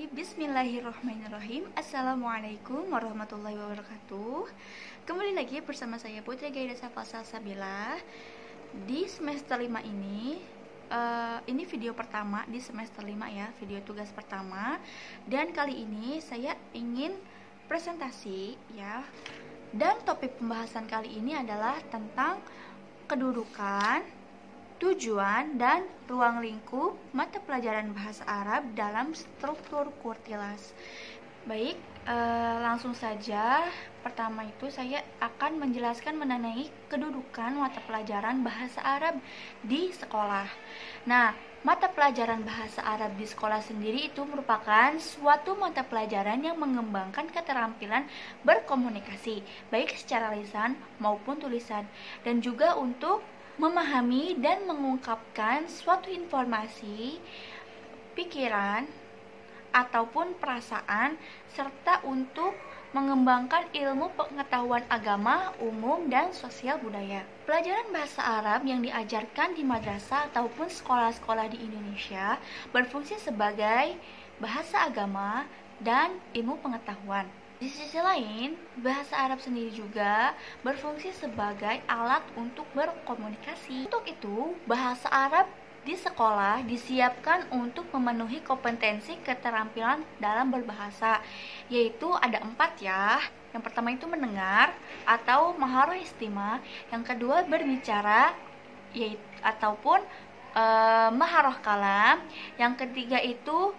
Bismillahirrahmanirrahim. Assalamualaikum warahmatullahi wabarakatuh. Kembali lagi bersama saya Putri Gaida Safal Salsabila. Di semester 5 ini video pertama di semester 5 ya, video tugas pertama. Dan kali ini saya ingin presentasi ya. Dan topik pembahasan kali ini adalah tentang kedudukan, tujuan, dan ruang lingkup mata pelajaran bahasa Arab dalam struktur Kurtilas. Baik, langsung saja. Pertama itu saya akan menjelaskan mengenai kedudukan mata pelajaran bahasa Arab di sekolah. Nah, mata pelajaran bahasa Arab di sekolah sendiri itu merupakan suatu mata pelajaran yang mengembangkan keterampilan berkomunikasi, baik secara lisan maupun tulisan, dan juga untuk memahami dan mengungkapkan suatu informasi, pikiran, ataupun perasaan, serta untuk mengembangkan ilmu pengetahuan agama, umum, dan sosial budaya. Pelajaran bahasa Arab yang diajarkan di madrasah ataupun sekolah-sekolah di Indonesia berfungsi sebagai bahasa agama dan ilmu pengetahuan. Di sisi lain, bahasa Arab sendiri juga berfungsi sebagai alat untuk berkomunikasi. Untuk itu, bahasa Arab di sekolah disiapkan untuk memenuhi kompetensi keterampilan dalam berbahasa, yaitu ada 4 ya. Yang pertama itu mendengar atau maharah istima, yang kedua berbicara yaitu ataupun maharah kalam, yang ketiga itu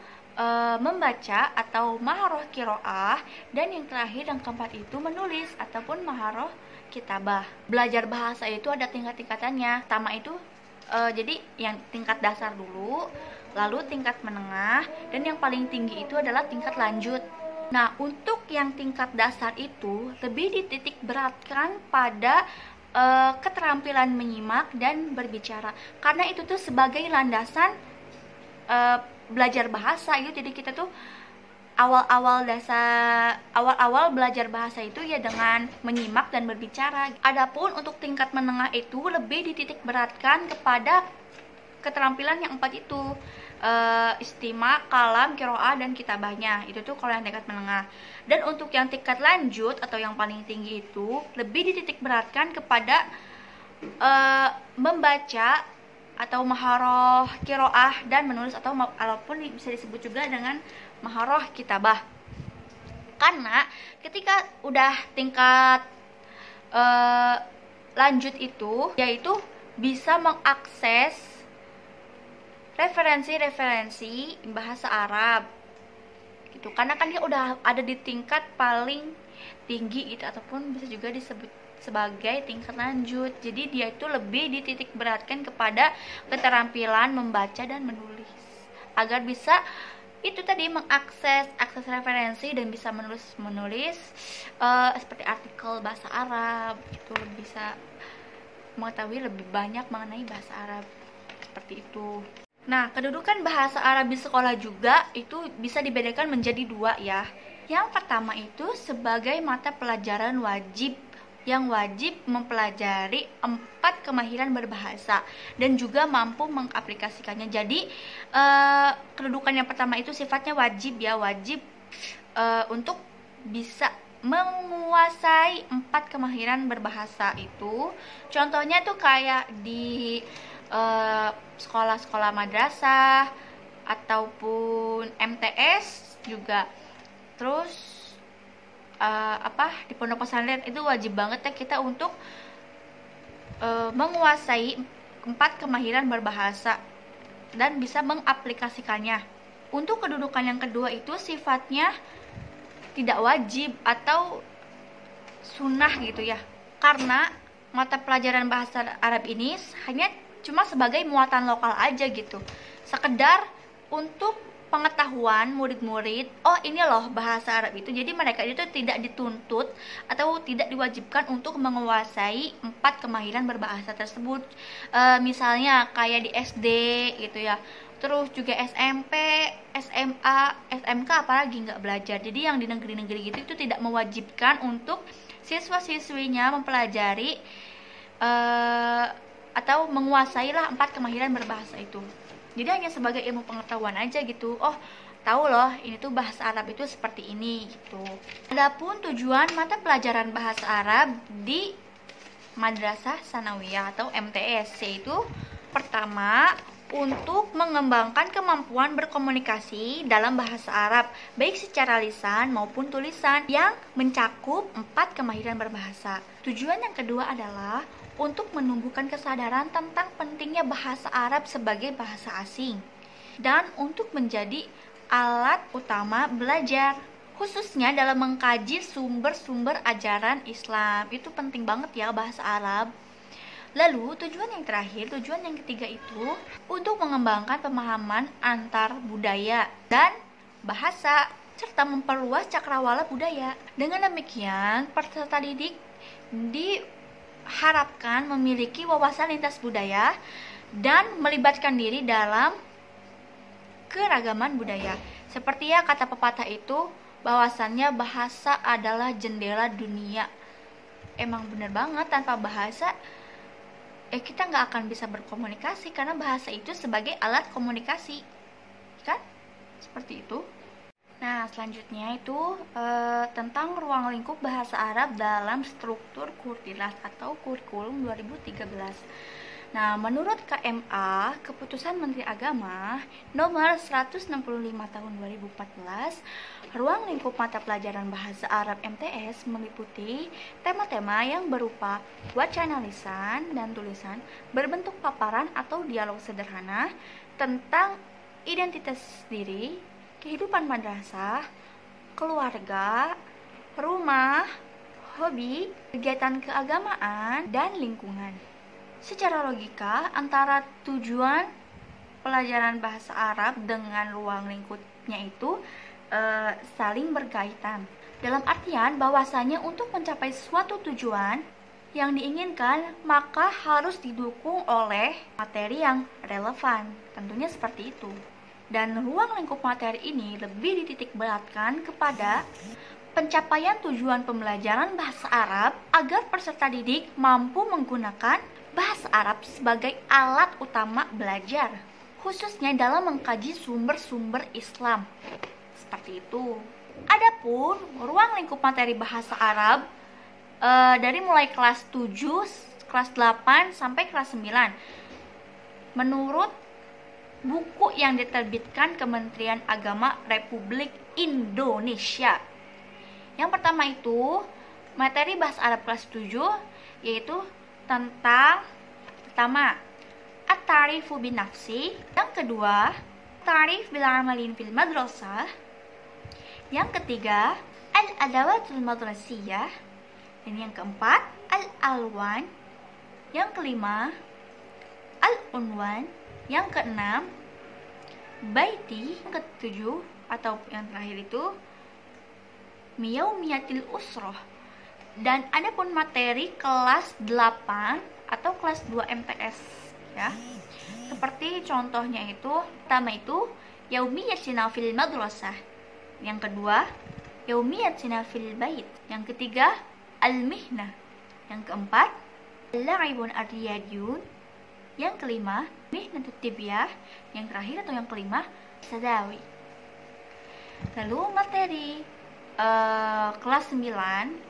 membaca atau maharoh kiroah, dan yang terakhir yang keempat itu menulis ataupun maharoh kitabah. Belajar bahasa itu ada tingkat-tingkatannya. Pertama itu jadi yang tingkat dasar dulu, lalu tingkat menengah, dan yang paling tinggi itu adalah tingkat lanjut. Nah, untuk yang tingkat dasar itu lebih dititik beratkan pada keterampilan menyimak dan berbicara, karena itu tuh sebagai landasan belajar bahasa itu. Jadi kita tuh awal-awal belajar bahasa itu ya dengan menyimak dan berbicara. Adapun untuk tingkat menengah itu lebih dititik beratkan kepada keterampilan yang 4 itu, istima, kalam, kiroah, dan kitabahnya. Itu tuh kalau yang tingkat menengah. Dan untuk yang tingkat lanjut atau yang paling tinggi itu lebih dititik beratkan kepada membaca atau maharoh kiroah dan menulis, atau walaupun bisa disebut juga dengan maharoh kitabah. Karena ketika udah tingkat lanjut itu, yaitu bisa mengakses referensi-referensi bahasa Arab gitu, karena kan dia udah ada di tingkat paling tinggi gitu, ataupun bisa juga disebut sebagai tingkat lanjut. Jadi dia itu lebih dititik beratkan kepada keterampilan membaca dan menulis, agar bisa itu tadi mengakses referensi dan bisa menulis seperti artikel bahasa Arab, itu bisa mengetahui lebih banyak mengenai bahasa Arab seperti itu. Nah, kedudukan bahasa Arab di sekolah juga itu bisa dibedakan menjadi 2 ya. Yang pertama itu sebagai mata pelajaran wajib, yang wajib mempelajari 4 kemahiran berbahasa dan juga mampu mengaplikasikannya. Jadi kedudukan yang pertama itu sifatnya wajib ya, wajib untuk bisa menguasai 4 kemahiran berbahasa itu. Contohnya tuh kayak di sekolah-sekolah madrasah ataupun MTS juga. Terus di pondok pesantren itu wajib banget ya kita untuk menguasai 4 kemahiran berbahasa dan bisa mengaplikasikannya. Untuk kedudukan yang kedua itu sifatnya tidak wajib atau sunnah gitu ya, karena mata pelajaran bahasa Arab ini hanya cuma sebagai muatan lokal aja gitu, sekedar untuk pengetahuan murid-murid, oh ini loh bahasa Arab itu. Jadi mereka itu tidak dituntut atau tidak diwajibkan untuk menguasai 4 kemahiran berbahasa tersebut. Misalnya kayak di SD gitu ya, terus juga SMP, SMA, SMK apalagi nggak belajar. Jadi yang di negeri-negeri gitu itu tidak mewajibkan untuk siswa-siswinya mempelajari atau menguasailah 4 kemahiran berbahasa itu. Jadi hanya sebagai ilmu pengetahuan aja gitu. Oh, tahu loh ini tuh bahasa Arab itu seperti ini gitu. Adapun tujuan mata pelajaran bahasa Arab di Madrasah Tsanawiyah atau MTS yaitu pertama, untuk mengembangkan kemampuan berkomunikasi dalam bahasa Arab, baik secara lisan maupun tulisan yang mencakup 4 kemahiran berbahasa. Tujuan yang kedua adalah untuk menumbuhkan kesadaran tentang pentingnya bahasa Arab sebagai bahasa asing dan untuk menjadi alat utama belajar, khususnya dalam mengkaji sumber-sumber ajaran Islam. Itu penting banget ya bahasa Arab. Lalu tujuan yang terakhir, tujuan yang ketiga itu untuk mengembangkan pemahaman antar budaya dan bahasa serta memperluas cakrawala budaya. Dengan demikian, peserta didik diharapkan memiliki wawasan lintas budaya dan melibatkan diri dalam keragaman budaya. Seperti ya kata pepatah itu, bahwasannya bahasa adalah jendela dunia. Emang bener banget, tanpa bahasa kita nggak akan bisa berkomunikasi karena bahasa itu sebagai alat komunikasi, kan? Seperti itu. Nah, selanjutnya itu tentang ruang lingkup bahasa Arab dalam struktur Kurtilas atau kurikulum 2013. Nah, menurut KMA, Keputusan Menteri Agama nomor 165 tahun 2014, ruang lingkup mata pelajaran bahasa Arab MTS meliputi tema-tema yang berupa wacana lisan dan tulisan berbentuk paparan atau dialog sederhana tentang identitas diri, kehidupan madrasah, keluarga, rumah, hobi, kegiatan keagamaan, dan lingkungan. Secara logika, antara tujuan pelajaran bahasa Arab dengan ruang lingkupnya itu saling berkaitan. Dalam artian bahwasanya untuk mencapai suatu tujuan yang diinginkan, maka harus didukung oleh materi yang relevan. Tentunya seperti itu. Dan ruang lingkup materi ini lebih dititik beratkan kepada pencapaian tujuan pembelajaran bahasa Arab agar peserta didik mampu menggunakan bahasa Arab sebagai alat utama belajar, khususnya dalam mengkaji sumber-sumber Islam. Seperti itu. Adapun ruang lingkup materi bahasa Arab dari mulai kelas 7, kelas 8 sampai kelas 9. Menurut buku yang diterbitkan Kementerian Agama Republik Indonesia. Yang pertama itu materi bahasa Arab kelas 7 yaitu tentang pertama at-ta'rifu bin nafsi, yang kedua ta'rif bil amalin fil madrasah, yang ketiga al-adawatul madrasiyah, dan yang keempat al-alwan, yang kelima al-unwan, yang keenam baiti, yang ketujuh atau yang terakhir itu miyaumiyatil usroh. Dan ada pun materi kelas 8 atau kelas 2 MTS ya. Seperti contohnya itu, pertama itu yaumiyatina fil madrasah. Yang kedua, yaumiyatina fil bait. Yang ketiga, al-mihnah. Yang keempat, al-la'ibun ar-riyadiyun. Yang kelima, mihnatut tibyah. Yang terakhir atau yang kelima, sadawi. Lalu materi kelas 9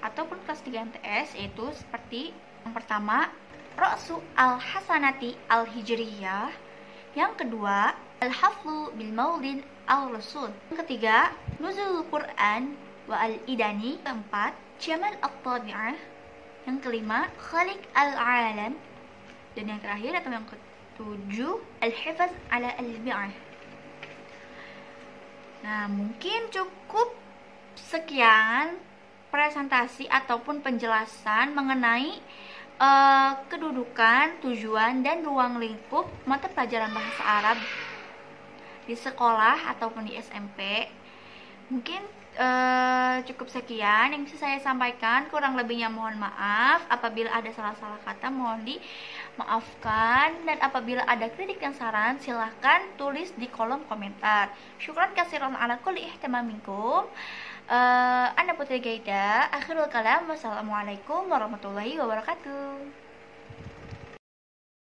ataupun kelas 3 MTS yaitu seperti yang pertama Ra'su al-Hasanati al-Hijriyah, yang kedua al-Haflu bil Maulid al-Rasul, yang ketiga Nuzul Quran wa al-Idani, keempat Jamal at-Tabi'ah, yang kelima Khaliq al-Alam, dan yang terakhir atau yang ketujuh al-Hifaz ala al-Bi'ah. Nah, mungkin cukup sekian presentasi ataupun penjelasan mengenai kedudukan, tujuan, dan ruang lingkup mata pelajaran bahasa Arab di sekolah ataupun di SMP. Mungkin cukup sekian yang bisa saya sampaikan, kurang lebihnya mohon maaf. Apabila ada salah-salah kata mohon dimaafkan, dan apabila ada kritik dan saran silahkan tulis di kolom komentar. Syukran kasiran ala kulli ihtimam minkum. Anda Putri Gaida, akhirul kalam, wassalamualaikum warahmatullahi wabarakatuh.